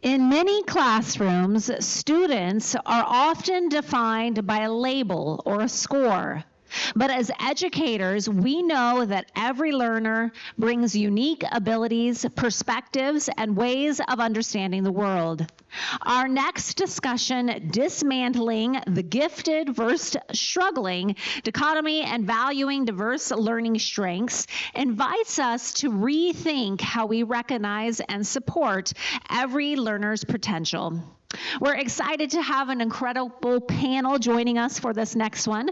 In many classrooms, students are often defined by a label or a score. But as educators, we know that every learner brings unique abilities, perspectives, and ways of understanding the world. Our next discussion, Dismantling the Gifted versus Struggling, Dichotomy and Valuing Diverse Learning Strengths, invites us to rethink how we recognize and support every learner's potential. We're excited to have an incredible panel joining us for this next one.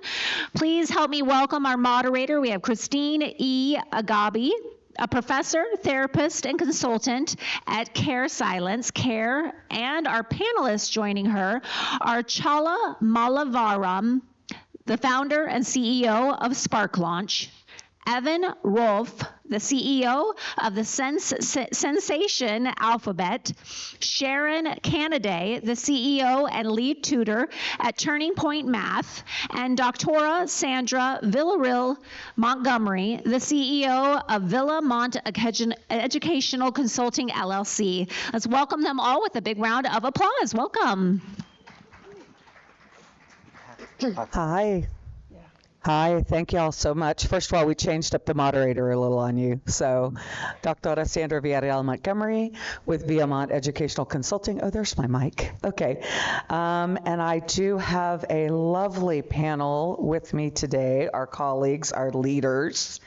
Please help me welcome our moderator. We have Christine E. Agaibi, a professor, therapist, and consultant at Caresilience, and our panelists joining her are Chaya Mallavaram, the founder and CEO of Spark Launch, Evan Rofe, the CEO of the SENSEsational Alphabet, Sharon Canaday, the CEO and lead tutor at TurningPoint Math, and Doctora Sandra Villarreal Montgomery, the CEO of Mont Educational Consulting LLC. Let's welcome them all with a big round of applause. Welcome. Hi. Hi, thank you all so much. First of all, we changed up the moderator a little on you. So, Doctora Sandra Villarreal Montgomery with Mont Educational Consulting. Oh, there's my mic. Okay. And I do have a lovely panel with me today, our colleagues, our leaders.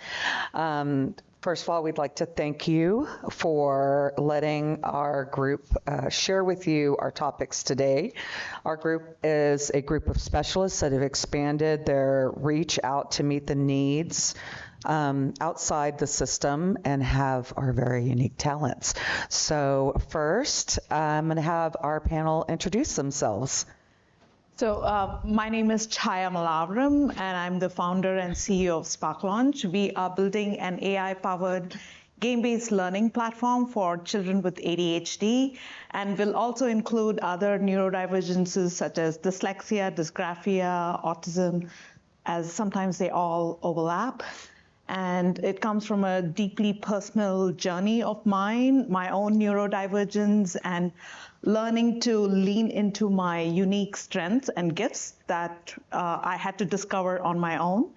First of all, we'd like to thank you for letting our group share with you our topics today. Our group is a group of specialists that have expanded their reach out to meet the needs outside the system and have our very unique talents. So first, I'm going to have our panel introduce themselves. So my name is Chaya Mallavaram, and I'm the founder and CEO of Spark Launch. We are building an AI-powered game-based learning platform for children with ADHD, and will also include other neurodivergences such as dyslexia, dysgraphia, autism, as sometimes they all overlap. And it comes from a deeply personal journey of mine, my own neurodivergence, and learning to lean into my unique strengths and gifts that I had to discover on my own.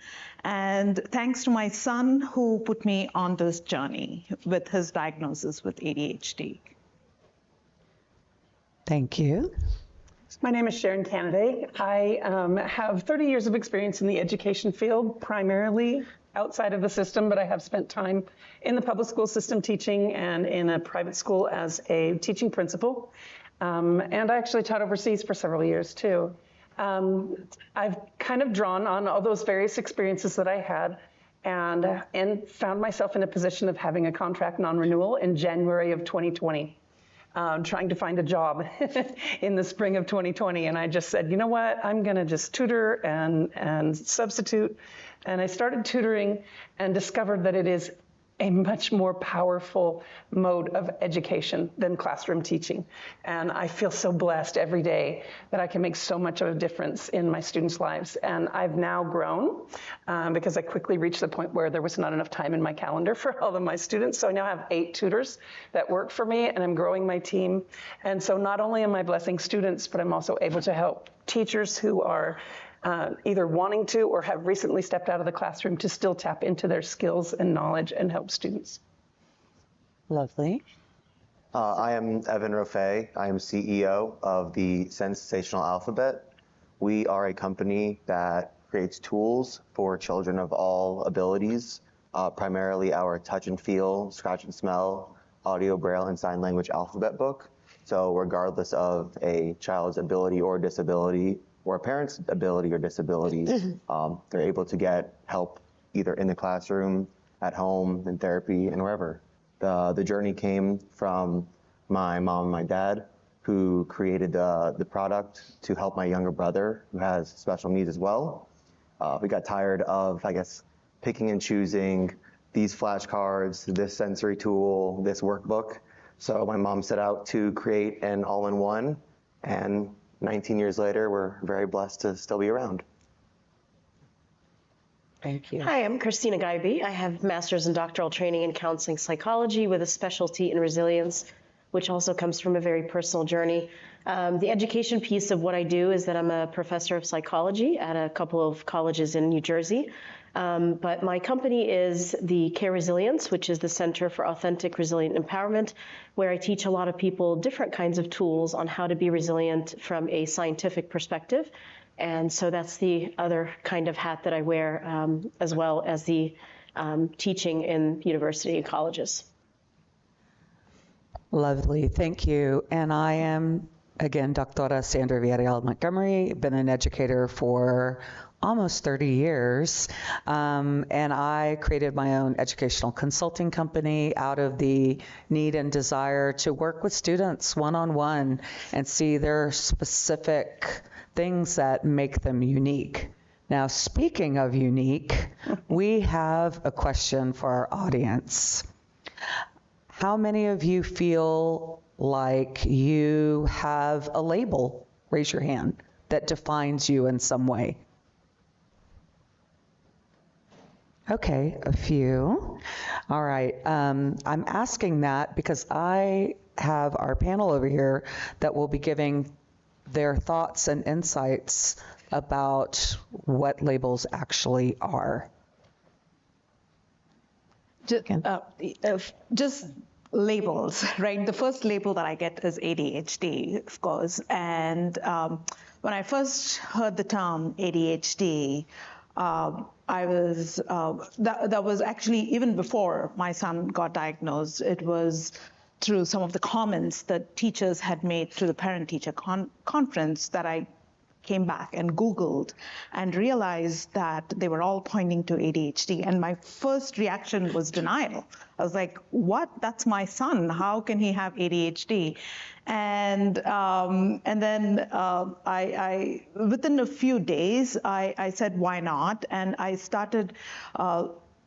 And thanks to my son who put me on this journey with his diagnosis with ADHD. Thank you. My name is Sharon Canaday. I have 30 years of experience in the education field, primarily outside of the system, but I have spent time in the public school system teaching and in a private school as a teaching principal. And I actually taught overseas for several years too. I've kind of drawn on all those various experiences that I had and found myself in a position of having a contract non-renewal in January of 2020. Trying to find a job in the spring of 2020. And I just said, you know what, I'm gonna just tutor and substitute. And I started tutoring and discovered that it is a much more powerful mode of education than classroom teaching. And I feel so blessed every day that I can make so much of a difference in my students' lives. And I've now grown because I quickly reached the point where there was not enough time in my calendar for all of my students. So I now have 8 tutors that work for me, and I'm growing my team. And so not only am I blessing students, but I'm also able to help teachers who are either wanting to or have recently stepped out of the classroom to still tap into their skills and knowledge and help students. Lovely. I am Evan Rofe. I am CEO of the SENSEsational Alphabet. We are a company that creates tools for children of all abilities, primarily our touch and feel, scratch and smell, audio, braille, and sign language alphabet book. So regardless of a child's ability or disability, or a parent's ability or disability, they're able to get help either in the classroom, at home, in therapy, and wherever. The journey came from my mom and my dad, who created the product to help my younger brother, who has special needs as well. We got tired of, I guess, picking and choosing these flashcards, this sensory tool, this workbook. So my mom set out to create an all-in-one, and 19 years later, we're very blessed to still be around. Thank you. Hi, I'm Christine Agaibi. I have master's in doctoral training in counseling psychology with a specialty in resilience, which also comes from a very personal journey. The education piece of what I do is that I'm a professor of psychology at a couple of colleges in New Jersey. But my company is the Caresilience, which is the Center for Authentic Resilient Empowerment, where I teach a lot of people different kinds of tools on how to be resilient from a scientific perspective. And so that's the other kind of hat that I wear, as well as the teaching in university and colleges. Lovely, thank you. And I am, again, Doctora Sandra Villarreal Montgomery, been an educator for almost 30 years, and I created my own educational consulting company out of the need and desire to work with students one-on-one and see their specific things that make them unique. Now, speaking of unique, we have a question for our audience. How many of you feel like you have a label, raise your hand, that defines you in some way? Okay, a few. All right, I'm asking that because I have our panel over here that will be giving their thoughts and insights about what labels actually are. Just labels, right? The first label that I get is ADHD, of course. And when I first heard the term ADHD, I was, that was actually even before my son got diagnosed. It was through some of the comments that teachers had made through the parent-teacher conference that I came back and Googled and realized that they were all pointing to ADHD. And my first reaction was denial. I was like, what? That's my son. How can he have ADHD? And then I within a few days, I said, why not? And I started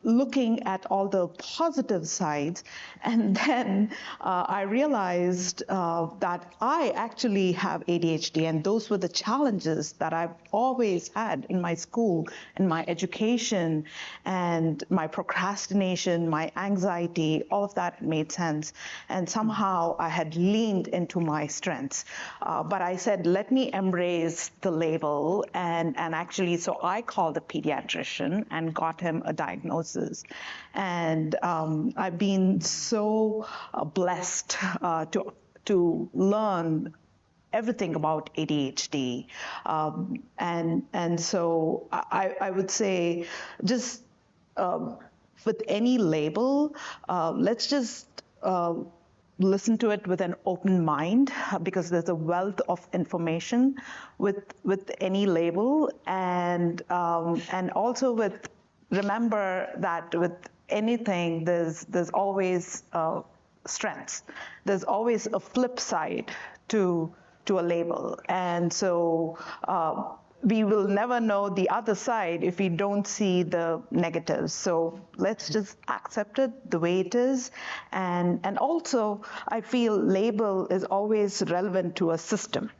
looking at all the positive sides. And then I realized that I actually have ADHD, and those were the challenges that I've always had in my school, in my education, and my procrastination, my anxiety, all of that made sense. And somehow I had leaned into my strengths. But I said, let me embrace the label. And actually, so I called a pediatrician and got him a diagnosis. And I've been so blessed to learn everything about ADHD. And so I would say just with any label, let's just listen to it with an open mind, because there's a wealth of information with any label, and also remember that with anything, there's always strengths. There's always a flip side to a label, and so we will never know the other side if we don't see the negatives. So let's just accept it the way it is, and also I feel label is always relevant to a system.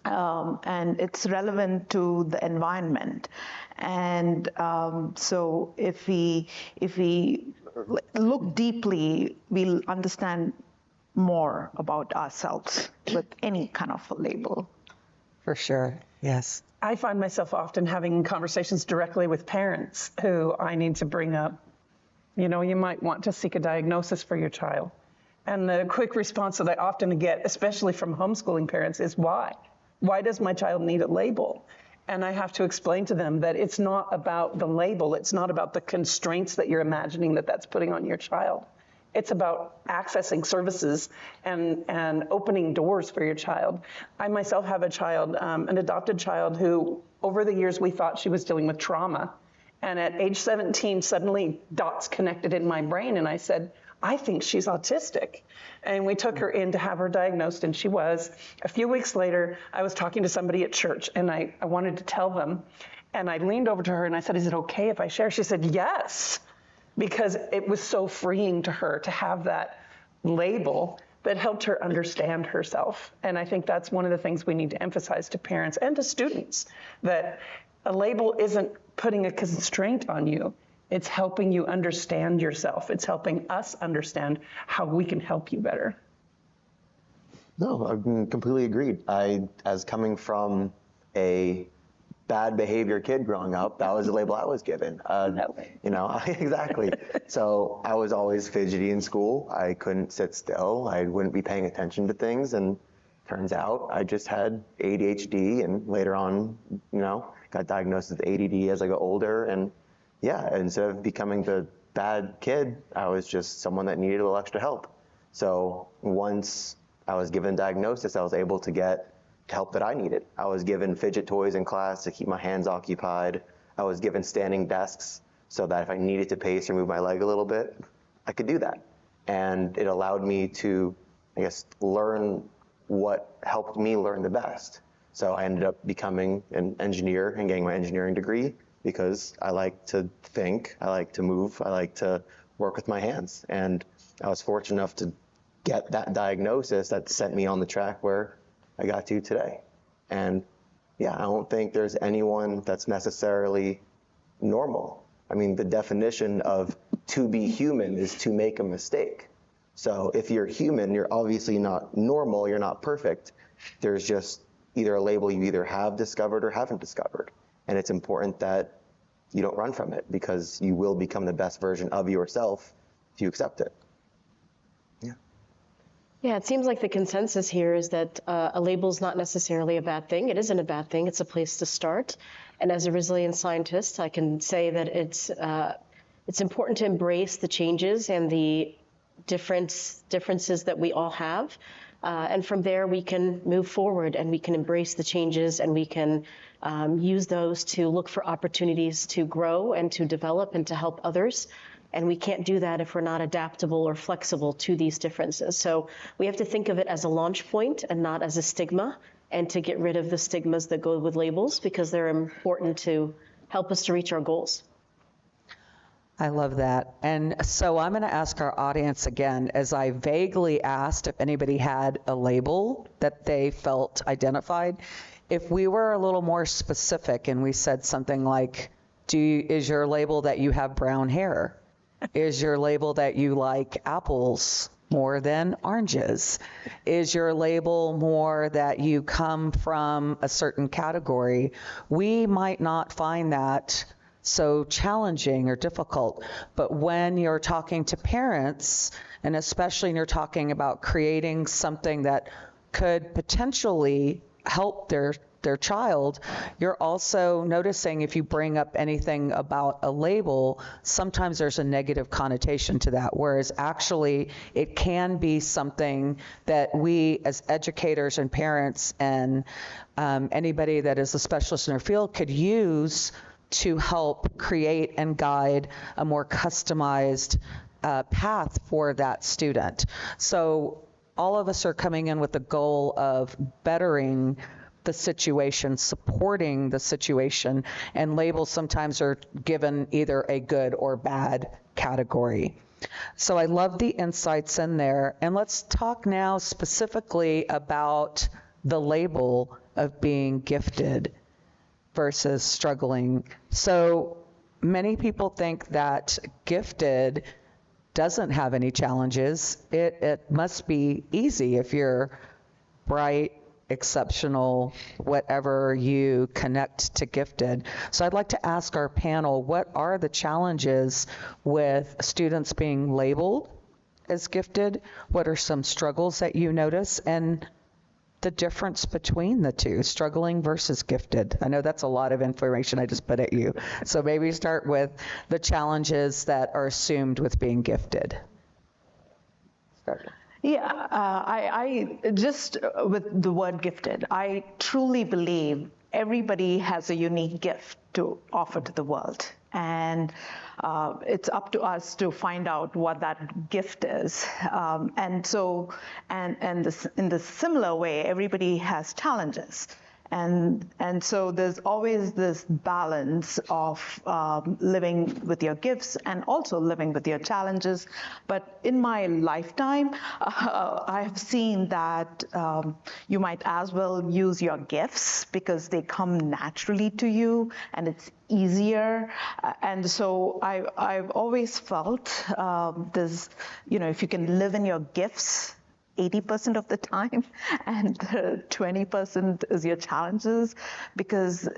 And it's relevant to the environment. And so if we look deeply, we'll understand more about ourselves with any kind of a label. For sure, yes. I find myself often having conversations directly with parents who I need to bring up. You know, you might want to seek a diagnosis for your child. And the quick response that I often get, especially from homeschooling parents, is why? Why does my child need a label? And I have to explain to them that it's not about the label. It's not about the constraints that you're imagining that that's putting on your child. It's about accessing services and opening doors for your child. I myself have a child, an adopted child, who over the years we thought she was dealing with trauma. And at age 17, suddenly dots connected in my brain, and I said, I think she's autistic. And we took her in to have her diagnosed, and she was. A few weeks later, I was talking to somebody at church, and I wanted to tell them. And I leaned over to her, and I said, is it okay if I share? She said, yes, because it was so freeing to her to have that label that helped her understand herself. And I think that's one of the things we need to emphasize to parents and to students, that a label isn't putting a constraint on you. It's helping you understand yourself. It's helping us understand how we can help you better. No, I completely agreed. As coming from a bad behavior kid growing up, that was the label I was given. You know, exactly. So I was always fidgety in school. I couldn't sit still. I wouldn't be paying attention to things. And turns out I just had ADHD, and later on, you know, got diagnosed with ADD as I got older. And yeah, instead of becoming the bad kid, I was just someone that needed a little extra help. So once I was given diagnosis, I was able to get help that I needed. I was given fidget toys in class to keep my hands occupied. I was given standing desks so that if I needed to pace or move my leg a little bit, I could do that. And it allowed me to, I guess, learn what helped me learn the best. So I ended up becoming an engineer and getting my engineering degree because I like to think, I like to move, I like to work with my hands. And I was fortunate enough to get that diagnosis that sent me on the track where I got to today. And yeah, I don't think there's anyone that's necessarily normal. I mean, the definition of to be human is to make a mistake. So if you're human, you're obviously not normal, you're not perfect. There's just either a label you either have discovered or haven't discovered. And it's important that you don't run from it because you will become the best version of yourself if you accept it. Yeah, it seems like the consensus here is that a label is not necessarily a bad thing. It isn't a bad thing. It's a place to start. And as a resilient scientist, I can say that it's important to embrace the changes and the differences that we all have. And from there, we can move forward and we can embrace the changes and we can use those to look for opportunities to grow and to develop and to help others. And we can't do that if we're not adaptable or flexible to these differences. So we have to think of it as a launch point and not as a stigma, and to get rid of the stigmas that go with labels because they're important to help us to reach our goals. I love that. And so I'm going to ask our audience again, as I vaguely asked if anybody had a label that they felt identified, if we were a little more specific and we said something like, is your label that you have brown hair? Is your label that you like apples more than oranges? Is your label more that you come from a certain category? We might not find that so challenging or difficult, but when you're talking to parents, and especially when you're talking about creating something that could potentially help their child, you're also noticing if you bring up anything about a label, sometimes there's a negative connotation to that, whereas actually it can be something that we as educators and parents and anybody that is a specialist in their field could use to help create and guide a more customized path for that student. So all of us are coming in with the goal of bettering the situation, supporting the situation, and labels sometimes are given either a good or bad category. So I love the insights in there. And let's talk now specifically about the label of being gifted versus struggling. So many people think that gifted doesn't have any challenges. It must be easy if you're bright, exceptional, whatever you connect to gifted. So I'd like to ask our panel, what are the challenges with students being labeled as gifted? What are some struggles that you notice? And the difference between the two, struggling versus gifted. I know that's a lot of information I just put at you. So maybe start with the challenges that are assumed with being gifted. Start. Yeah, I just with the word gifted, I truly believe everybody has a unique gift to offer to the world. And it's up to us to find out what that gift is. And so, in the similar way, everybody has challenges. And so there's always this balance of living with your gifts and also living with your challenges. But in my lifetime, I have seen that you might as well use your gifts because they come naturally to you and it's easier. And so I've always felt this, if you can live in your gifts, 80% of the time, and 20% is your challenges, because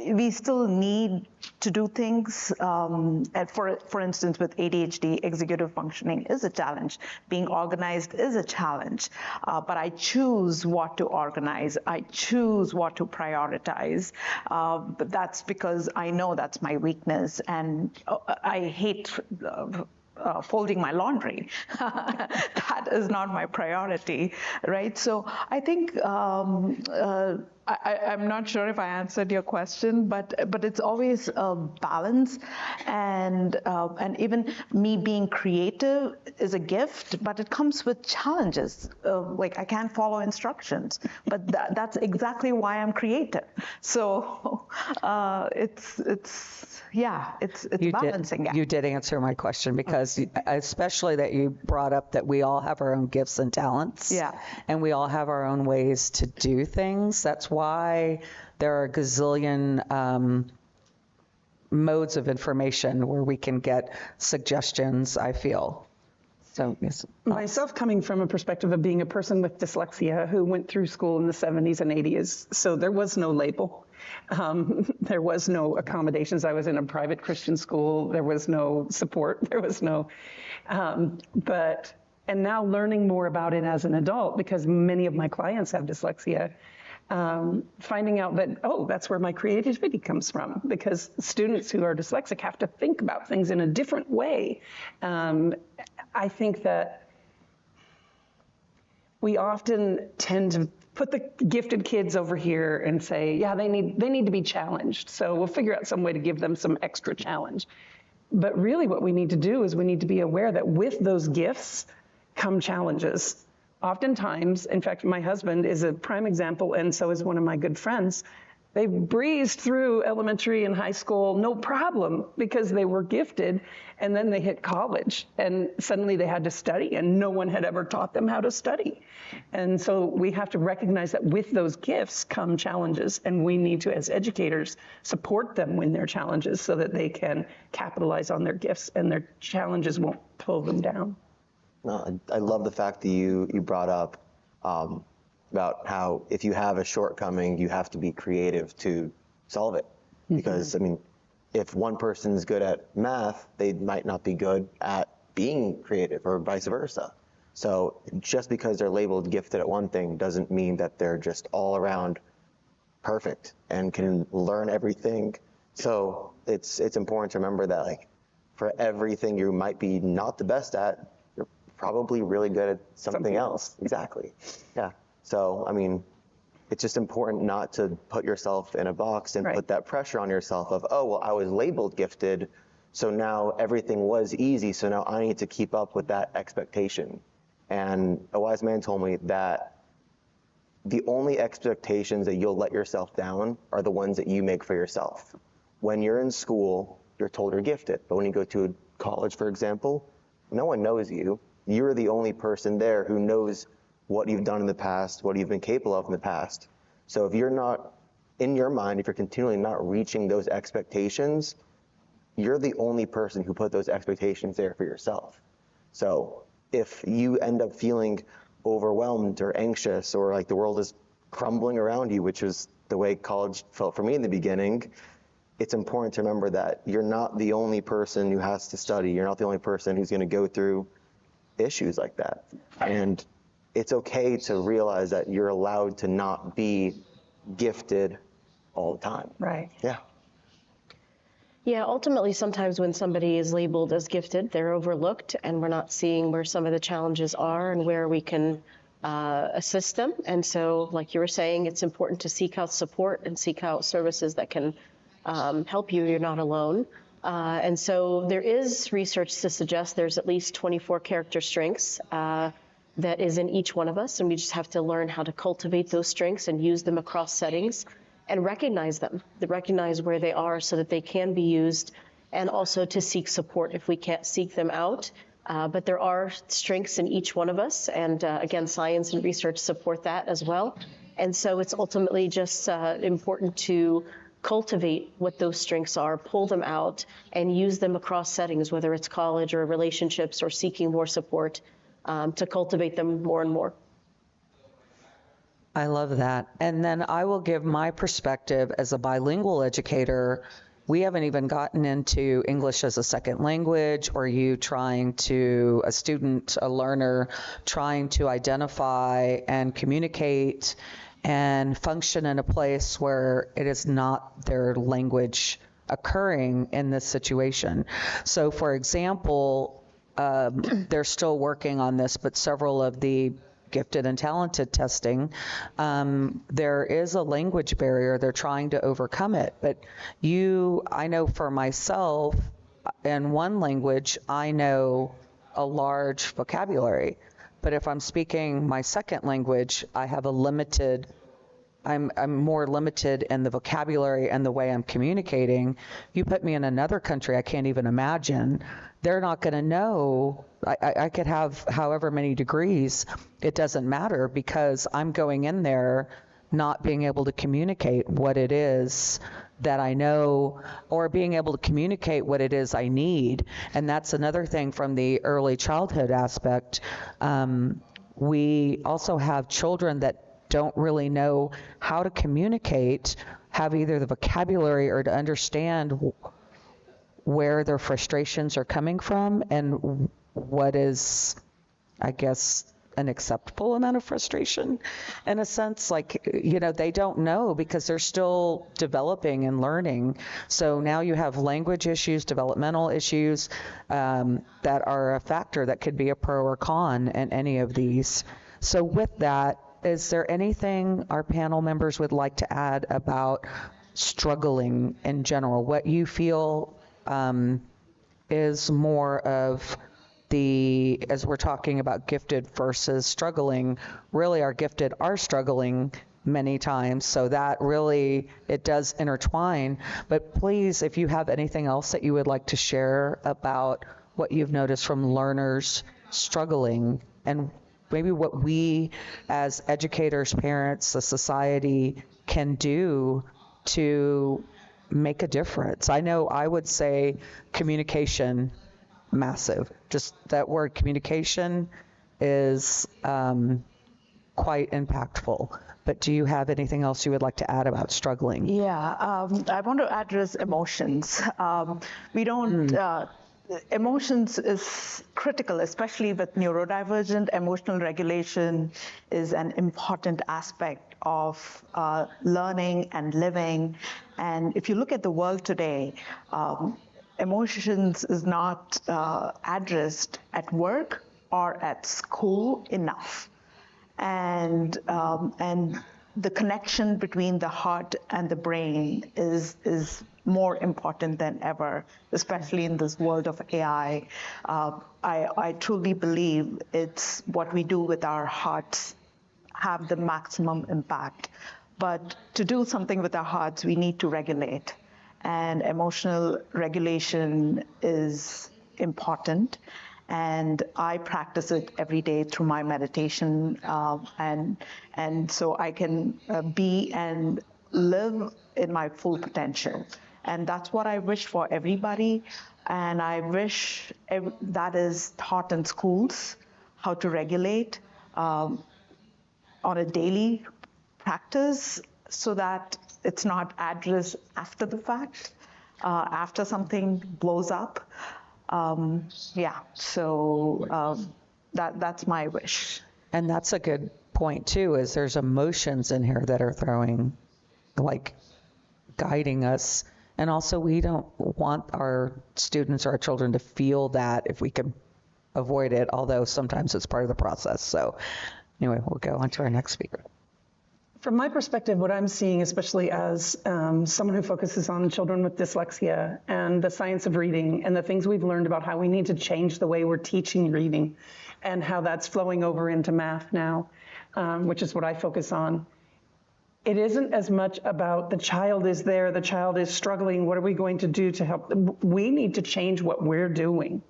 we still need to do things. And for instance, with ADHD, executive functioning is a challenge. Being organized is a challenge. But I choose what to organize. I choose what to prioritize. But that's because I know that's my weakness, and I hate folding my laundry. That is not my priority, right? So I think I'm not sure if I answered your question, but it's always a balance, and even me being creative is a gift, but it comes with challenges. Like I can't follow instructions, but that's exactly why I'm creative. So it's balancing. You did answer my question, because especially that you brought up that we all have our own gifts and talents. Yeah. And we all have our own ways to do things. That's why there are a gazillion modes of information where we can get suggestions, I feel. So, yes. Myself, coming from a perspective of being a person with dyslexia who went through school in the 70s and 80s, so there was no label. There was no accommodations. I was in a private Christian school. There was no support. There was no, and now learning more about it as an adult, because many of my clients have dyslexia, finding out that, oh, that's where my creativity comes from, because students who are dyslexic have to think about things in a different way. I think that we often tend to put the gifted kids over here and say, yeah, they need to be challenged. So we'll figure out some way to give them some extra challenge. But really what we need to do is we need to be aware that with those gifts come challenges. Oftentimes, in fact, my husband is a prime example, and so is one of my good friends. They breezed through elementary and high school, no problem, because they were gifted, and then they hit college, and suddenly they had to study, and no one had ever taught them how to study. And so we have to recognize that with those gifts come challenges, and we need to, as educators, support them when there are challenges so that they can capitalize on their gifts and their challenges won't pull them down. No, I love the fact that you brought up about how if you have a shortcoming, you have to be creative to solve it. Because, I mean, if one person's good at math, they might not be good at being creative, or vice versa. So just because they're labeled gifted at one thing doesn't mean that they're just all around perfect and can learn everything. So it's important to remember that, like, for everything you might be not the best at, you're probably really good at something else. Exactly. Yeah. So, I mean, it's just important not to put yourself in a box and put that pressure on yourself of, oh, well, I was labeled gifted, so now everything was easy, so now I need to keep up with that expectation. And a wise man told me that the only expectations that you'll let yourself down are the ones that you make for yourself. When you're in school, you're told you're gifted, but when you go to college, for example, no one knows you. You're the only person there who knows what you've done in the past, what you've been capable of in the past. So if you're not, in your mind, if you're continually not reaching those expectations, you're the only person who put those expectations there for yourself. So if you end up feeling overwhelmed or anxious, or like the world is crumbling around you, which was the way college felt for me in the beginning, it's important to remember that you're not the only person who has to study. You're not the only person who's going to go through issues like that. And it's okay to realize that you're allowed to not be gifted all the time. Right. Yeah. Yeah, ultimately, sometimes when somebody is labeled as gifted, they're overlooked, and we're not seeing where some of the challenges are and where we can assist them. And so, like you were saying, it's important to seek out support and seek out services that can help you. You're not alone. And so there is research to suggest there's at least 24 character strengths that is in each one of us, and we just have to learn how to cultivate those strengths and use them across settings and recognize them, to recognize where they are so that they can be used, and also to seek support if we can't seek them out. But there are strengths in each one of us, and again, science and research support that as well. And so it's ultimately just important to cultivate what those strengths are, pull them out, and use them across settings, whether it's college or relationships or seeking more support. to cultivate them more and more. I love that. And then I will give my perspective as a bilingual educator. We haven't even gotten into English as a second language, or you trying to, a student, a learner, trying to identify and communicate and function in a place where it is not their language occurring in this situation. So for example, they're still working on this, but several of the gifted and talented testing, there is a language barrier. They're trying to overcome it. But I know for myself, in one language, I know a large vocabulary. But if I'm speaking my second language, I'm more limited in the vocabulary and the way I'm communicating. You put me in another country I can't even imagine. They're not going to know. I could have however many degrees. It doesn't matter, because I'm going in there not being able to communicate what it is that I know, or being able to communicate what it is I need. And that's another thing from the early childhood aspect. We also have children that don't really know how to communicate, have either the vocabulary or to understand where their frustrations are coming from and what is, I guess, an acceptable amount of frustration in a sense. Like, they don't know because they're still developing and learning. So now you have language issues, developmental issues that are a factor that could be a pro or con in any of these. So with that, is there anything our panel members would like to add about struggling in general? What you feel is more of as we're talking about gifted versus struggling, really our gifted are struggling many times, so that really, it does intertwine. But please, if you have anything else that you would like to share about what you've noticed from learners struggling, and maybe what we as educators, parents, the society can do to make a difference. I know I would say communication, massive. Just that word communication is quite impactful. But do you have anything else you would like to add about struggling? Yeah, I want to address emotions. Emotions is critical, especially with neurodivergent. Emotional regulation is an important aspect of learning and living. And if you look at the world today, emotions is not addressed at work or at school enough. And the connection between the heart and the brain is more important than ever, especially in this world of AI. I truly believe it's what we do with our hearts have the maximum impact. But to do something with our hearts, we need to regulate. And emotional regulation is important. And I practice it every day through my meditation, and so I can be and live in my full potential. And that's what I wish for everybody. And I wish that is taught in schools, how to regulate on a daily practice, so that it's not addressed after the fact, after something blows up. That's my wish. And that's a good point too, is there's emotions in here that are guiding us. And also, we don't want our students or our children to feel that if we can avoid it, although sometimes it's part of the process. So anyway, we'll go on to our next speaker. From my perspective, what I'm seeing, especially as someone who focuses on children with dyslexia and the science of reading and the things we've learned about how we need to change the way we're teaching reading and how that's flowing over into math now, which is what I focus on. It isn't as much about the child is there, the child is struggling, what are we going to do to help? We need to change what we're doing,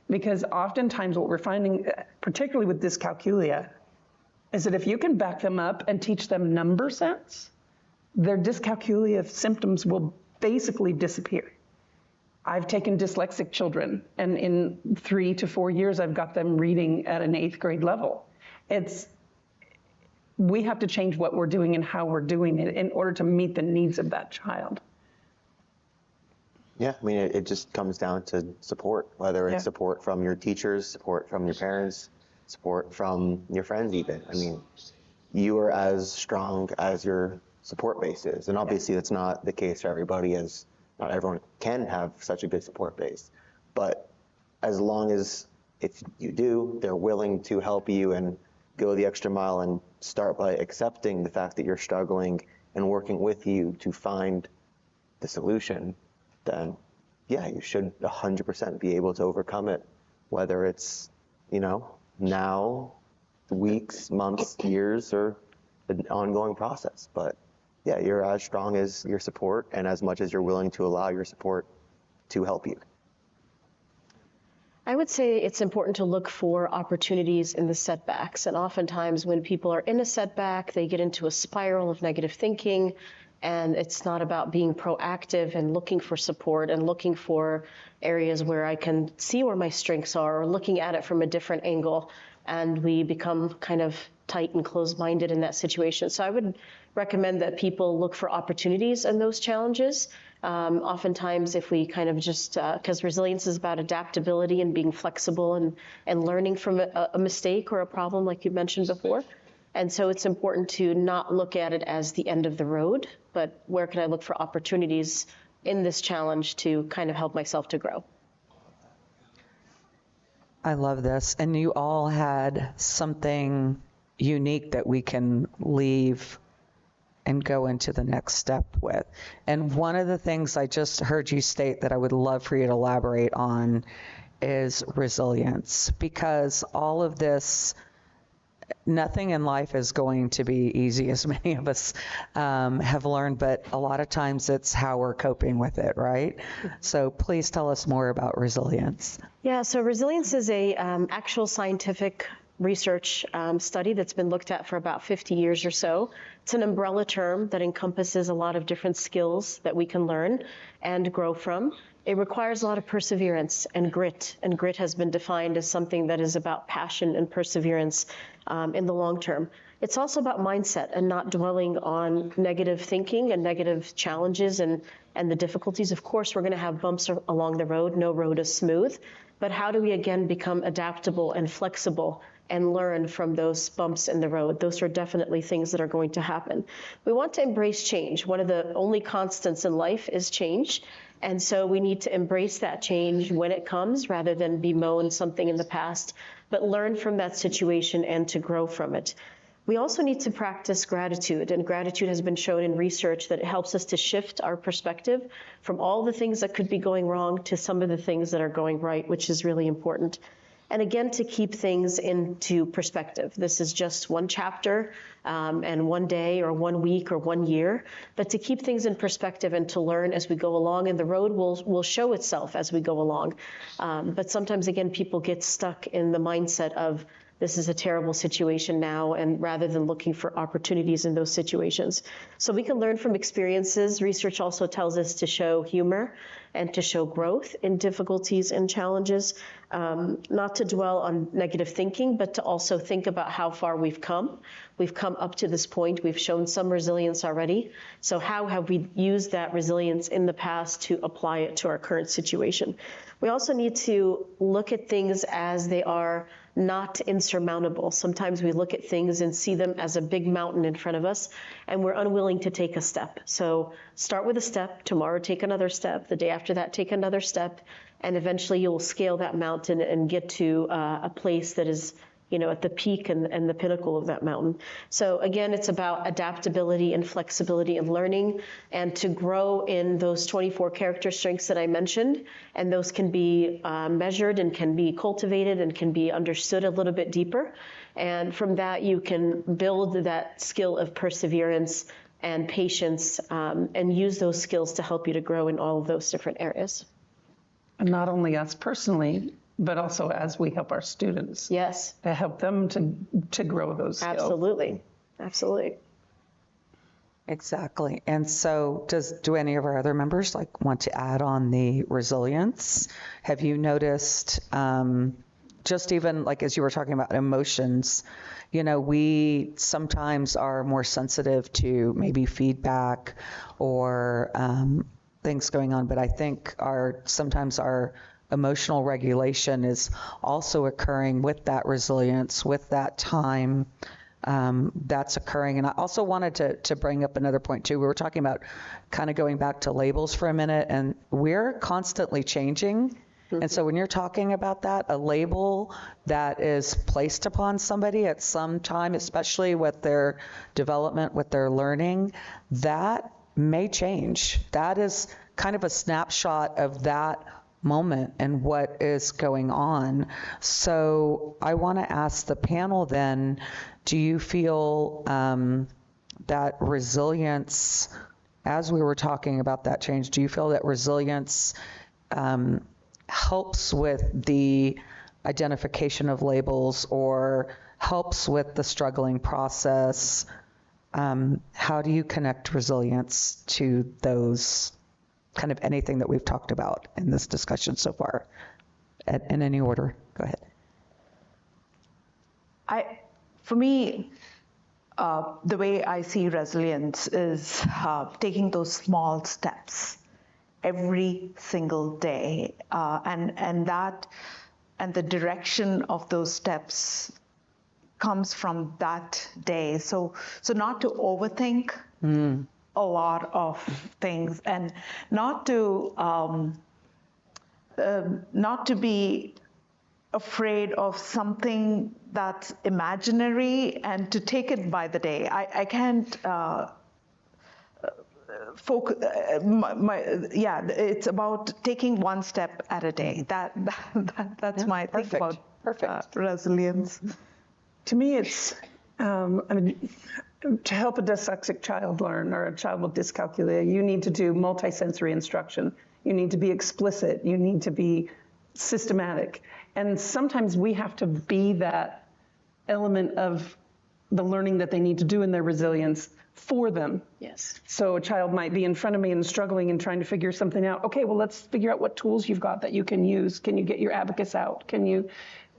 because oftentimes what we're finding, particularly with dyscalculia, is that if you can back them up and teach them number sense, their dyscalculia symptoms will basically disappear. I've taken dyslexic children, and in 3 to 4 years, I've got them reading at an 8th grade level. We have to change what we're doing and how we're doing it in order to meet the needs of that child. Yeah, I mean, it just comes down to support, whether it's support from your teachers, support from your parents, support from your friends even. I mean, you are as strong as your support base is. And obviously that's not the case for everybody, as not everyone can have such a good support base. But as long as, if you do, they're willing to help you and go the extra mile and start by accepting the fact that you're struggling and working with you to find the solution, then yeah, you should 100% be able to overcome it, whether it's, now, weeks, months, years, or an ongoing process. But yeah, you're as strong as your support and as much as you're willing to allow your support to help you. I would say it's important to look for opportunities in the setbacks. And oftentimes when people are in a setback, they get into a spiral of negative thinking. And it's not about being proactive and looking for support and looking for areas where I can see where my strengths are, or looking at it from a different angle. And we become kind of tight and closed-minded in that situation. So I would recommend that people look for opportunities in those challenges. Oftentimes, if we kind of just, because resilience is about adaptability and being flexible and learning from a mistake or a problem, like you mentioned before. And so it's important to not look at it as the end of the road, but where can I look for opportunities in this challenge to kind of help myself to grow. I love this. And you all had something unique that we can leave and go into the next step with. And one of the things I just heard you state that I would love for you to elaborate on is resilience, because all of this, nothing in life is going to be easy, as many of us have learned, but a lot of times it's how we're coping with it, right? So please tell us more about resilience. Yeah, so resilience is a actual scientific research study that's been looked at for about 50 years or so. It's an umbrella term that encompasses a lot of different skills that we can learn and grow from. It requires a lot of perseverance and grit has been defined as something that is about passion and perseverance in the long term. It's also about mindset and not dwelling on negative thinking and negative challenges and the difficulties. Of course, we're going to have bumps along the road. No road is smooth. But how do we, again, become adaptable and flexible and learn from those bumps in the road? Those are definitely things that are going to happen. We want to embrace change. One of the only constants in life is change. And so we need to embrace that change when it comes, rather than bemoan something in the past, but learn from that situation and to grow from it. We also need to practice gratitude, and gratitude has been shown in research that it helps us to shift our perspective from all the things that could be going wrong to some of the things that are going right, which is really important. And again, to keep things into perspective. This is just one chapter and one day or 1 week or 1 year, but to keep things in perspective and to learn as we go along, and the road will show itself as we go along. But sometimes, again, people get stuck in the mindset of, this is a terrible situation now, and rather than looking for opportunities in those situations. So we can learn from experiences. Research also tells us to show humor and to show growth in difficulties and challenges, not to dwell on negative thinking, but to also think about how far we've come. We've come up to this point. We've shown some resilience already. So how have we used that resilience in the past to apply it to our current situation? We also need to look at things as they are, not insurmountable. Sometimes we look at things and see them as a big mountain in front of us, and we're unwilling to take a step. So start with a step, tomorrow take another step, the day after that take another step, and eventually you'll scale that mountain and get to a place that is, at the peak and the pinnacle of that mountain. So again, it's about adaptability and flexibility and learning, and to grow in those 24 character strengths that I mentioned. And those can be measured and can be cultivated and can be understood a little bit deeper. And from that, you can build that skill of perseverance and patience, and use those skills to help you to grow in all of those different areas. And not only us personally, but also as we help our students. Yes. To help them to grow those skills. Absolutely. Absolutely. Exactly. And so do any of our other members want to add on the resilience? Have you noticed, just even as you were talking about emotions, we sometimes are more sensitive to maybe feedback or things going on, but I think sometimes our emotional regulation is also occurring with that resilience, with that time that's occurring. And I also wanted to bring up another point too. We were talking about kind of going back to labels for a minute, and we're constantly changing. And so when you're talking about that, a label that is placed upon somebody at some time, especially with their development, with their learning, that may change. That is kind of a snapshot of that moment and what is going on. So I want to ask the panel then, do you feel that resilience, as we were talking about that change, do you feel that resilience helps with the identification of labels or helps with the struggling process? How do you connect resilience to those kind of anything that we've talked about in this discussion so far? In any order, go ahead. For me, the way I see resilience is taking those small steps every single day, and the direction of those steps comes from that day. So not to overthink a lot of things, and not to be afraid of something that's imaginary, and to take it by the day. I can't focus. It's about taking one step at a day. That's my think about resilience. To me, it's to help a dyslexic child learn, or a child with dyscalculia, you need to do multisensory instruction. You need to be explicit. You need to be systematic. And sometimes we have to be that element of the learning that they need to do in their resilience for them. Yes. So a child might be in front of me and struggling and trying to figure something out. Okay, well, let's figure out what tools you've got that you can use. Can you get your abacus out? Can you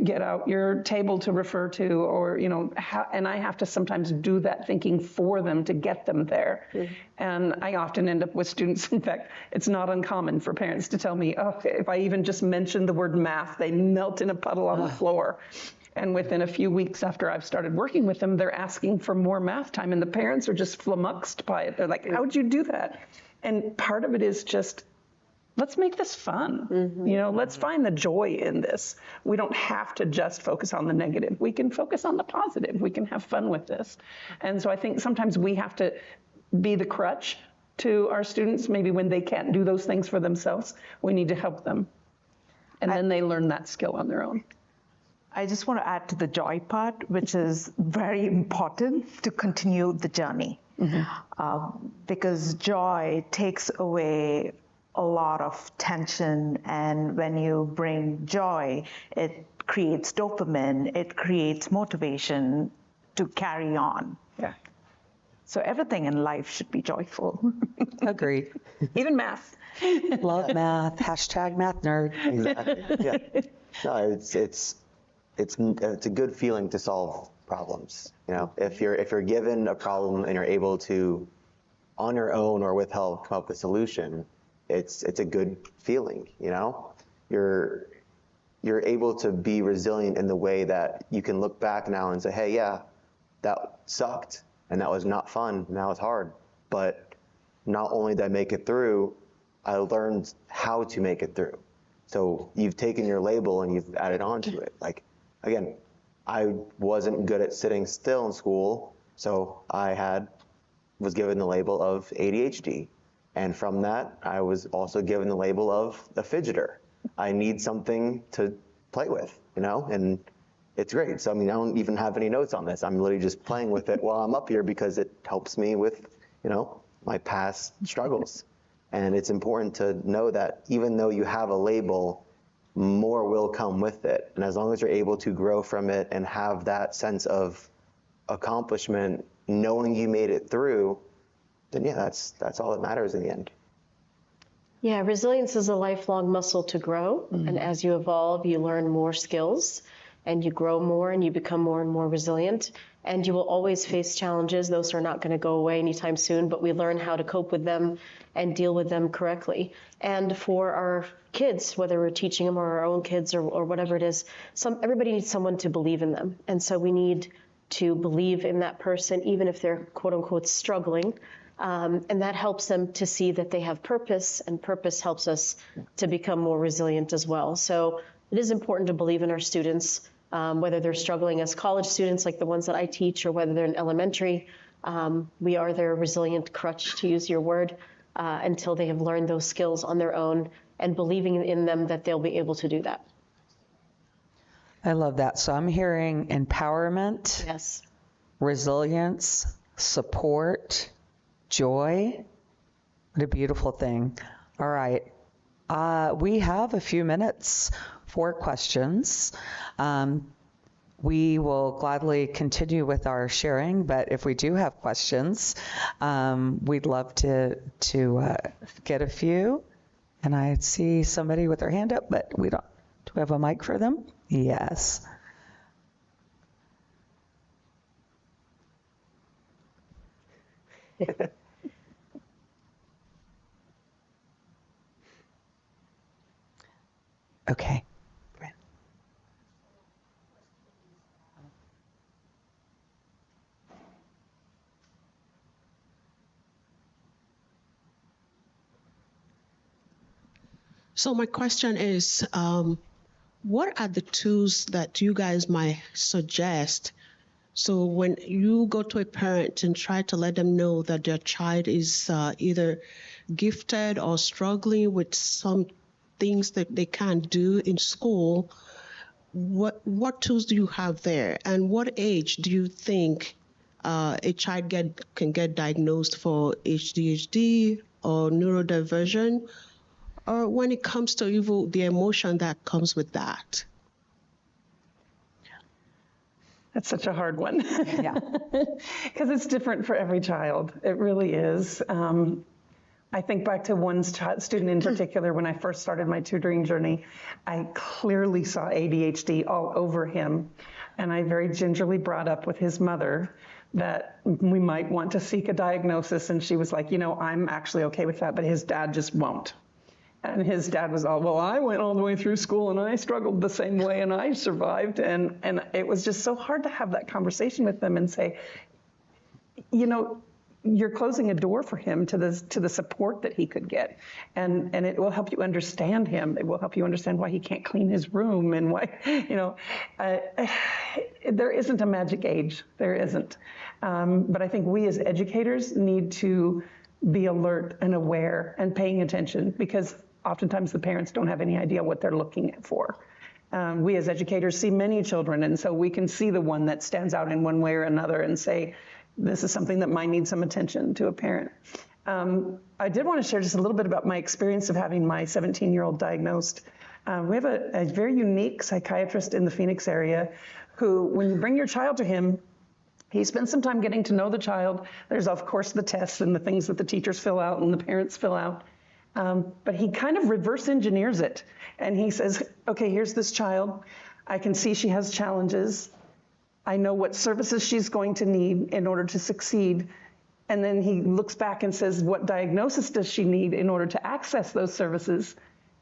get out your table to refer to? Or, and I have to sometimes do that thinking for them to get them there. Mm-hmm. And I often end up with students, in fact, it's not uncommon for parents to tell me, oh, if I even just mention the word math, they melt in a puddle on the floor. And within a few weeks after I've started working with them, they're asking for more math time, and the parents are just flummoxed by it. They're like, how'd you do that? And part of it is just, let's make this fun. Mm-hmm. Let's find the joy in this. We don't have to just focus on the negative. We can focus on the positive. We can have fun with this. And so I think sometimes we have to be the crutch to our students. Maybe when they can't do those things for themselves, we need to help them. And then they learn that skill on their own. I just want to add to the joy part, which is very important to continue the journey. Mm-hmm. Because joy takes away a lot of tension, and when you bring joy, it creates dopamine, it creates motivation to carry on. Yeah. So everything in life should be joyful. Agreed. Even math. Love math. Hashtag math nerd. Exactly. Yeah. No, it's a good feeling to solve problems. If you're given a problem and you're able to, on your own or with help, come up with a solution, it's a good feeling. You're able to be resilient in the way that you can look back now and say, hey, yeah, that sucked and that was not fun. Now it's hard, but not only did I make it through, I learned how to make it through. So you've taken your label and you've added on to it. Again, I wasn't good at sitting still in school, so I was given the label of ADHD. And from that, I was also given the label of a fidgeter. I need something to play with, and it's great. So, I don't even have any notes on this. I'm literally just playing with it while I'm up here because it helps me with, my past struggles. And it's important to know that even though you have a label, more will come with it. And as long as you're able to grow from it and have that sense of accomplishment, knowing you made it through, then yeah, that's all that matters in the end. Yeah, resilience is a lifelong muscle to grow. And as you evolve, you learn more skills and you grow more and you become more and more resilient. And you will always face challenges. Those are not going to go away anytime soon, but we learn how to cope with them and deal with them correctly. And for our kids, whether we're teaching them or our own kids or whatever it is, everybody needs someone to believe in them. And so we need to believe in that person, even if they're quote unquote struggling. And that helps them to see that they have purpose, and purpose helps us to become more resilient as well. So it is important to believe in our students, whether they're struggling as college students like the ones that I teach, or whether they're in elementary. We are their resilient crutch, to use your word, until they have learned those skills on their own, and believing in them that they'll be able to do that. I love that. So I'm hearing empowerment, Yes. resilience, support, joy. What a beautiful thing. All right. We have a few minutes for questions. We will gladly continue with our sharing, but if we do have questions, we'd love to get a few. And I see somebody with their hand up, but we don't. Do we have a mic for them? Yes. Okay. So my question is, what are the tools that you guys might suggest? So when you go to a parent and try to let them know that their child is either gifted or struggling with some things that they can't do in school, what tools do you have there? And what age do you think a child can get diagnosed for ADHD or neurodiversion? Or when it comes to even the emotion that comes with that? That's such a hard one. Yeah. Because it's different for every child. It really is. I think back to one student in particular, when I first started my tutoring journey, I clearly saw ADHD all over him. And I very gingerly brought up with his mother that we might want to seek a diagnosis. And she was like, I'm actually okay with that, but his dad just won't. And his dad was all, well, I went all the way through school and I struggled the same way and I survived. And it was just so hard to have that conversation with them and say, you're closing a door for him to the support that he could get. And it will help you understand him. It will help you understand why he can't clean his room and why, there isn't a magic age. There isn't. But I think we as educators need to be alert and aware and paying attention, because oftentimes the parents don't have any idea what they're looking for. We as educators see many children, and so we can see the one that stands out in one way or another and say, this is something that might need some attention to a parent. I did want to share just a little bit about my experience of having my 17-year-old diagnosed. We have a very unique psychiatrist in the Phoenix area who, when you bring your child to him, he spends some time getting to know the child. There's, of course, the tests and the things that the teachers fill out and the parents fill out. But he kind of reverse engineers it. And he says, okay, here's this child. I can see she has challenges. I know what services she's going to need in order to succeed. And then he looks back and says, what diagnosis does she need in order to access those services?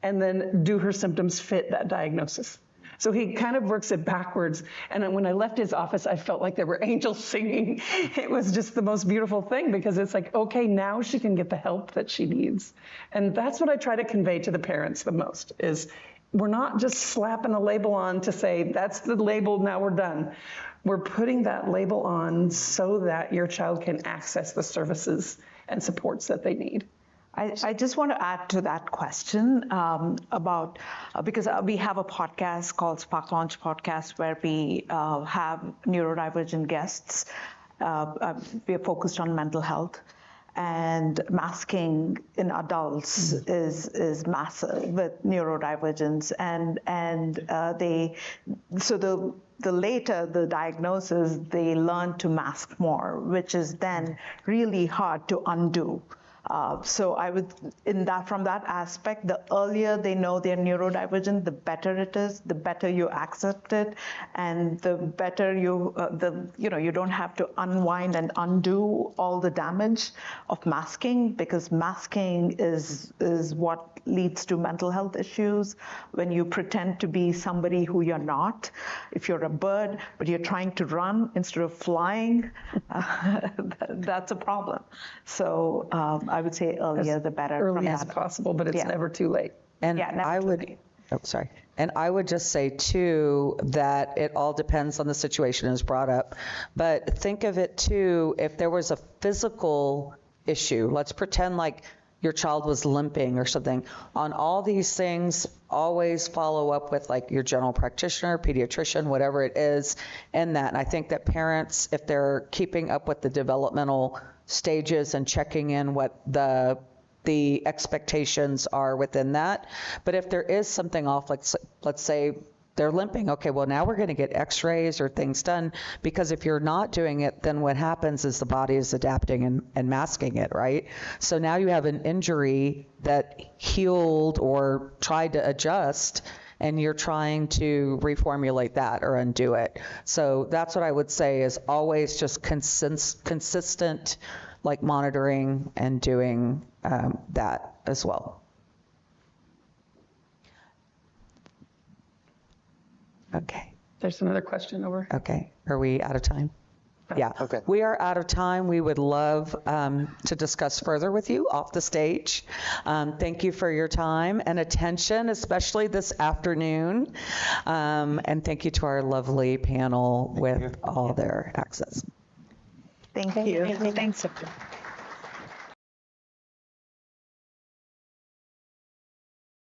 And then do her symptoms fit that diagnosis? So he kind of works it backwards. And when I left his office, I felt like there were angels singing. It was just the most beautiful thing, because it's like, okay, now she can get the help that she needs. And that's what I try to convey to the parents the most, is we're not just slapping a label on to say, that's the label, now we're done. We're putting that label on so that your child can access the services and supports that they need. I just want to add to that question about, because we have a podcast called Spark Launch Podcast, where we have neurodivergent guests. We are focused on mental health. and masking in adults is massive with neurodivergence, the later the diagnosis, they learn to mask more, which is then really hard to undo. So I would, from that aspect, the earlier they know they're neurodivergent, the better it is, the better you accept it, and the better you don't have to unwind and undo all the damage of masking, because masking is what leads to mental health issues. When you pretend to be somebody who you're not, if you're a bird but you're trying to run instead of flying, that's a problem. So I would say earlier the better. Early as possible, but it's never too late. And I would, and I would just say too that it all depends on the situation as brought up. But think of it too, if there was a physical issue, let's pretend like your child was limping or something. On all these things, always follow up with like your general practitioner, pediatrician, whatever it is, and that. And I think that parents, if they're keeping up with the developmental stages and checking in what the expectations are within that. But if there is something off, like let's say they're limping, okay, well now we're going to get x-rays or things done, because if you're not doing it, then what happens is the body is adapting and masking it, right? So now you have an injury that healed or tried to adjust, and you're trying to reformulate that or undo it. So that's what I would say is always just consistent like monitoring and doing that as well. Okay. There's another question over. Okay. Are we out of time? Yeah. Okay. We are out of time. We would love to discuss further with you off the stage. Thank you for your time and attention, especially this afternoon. And thank you to our lovely panel with all their access. Thank you. Thanks.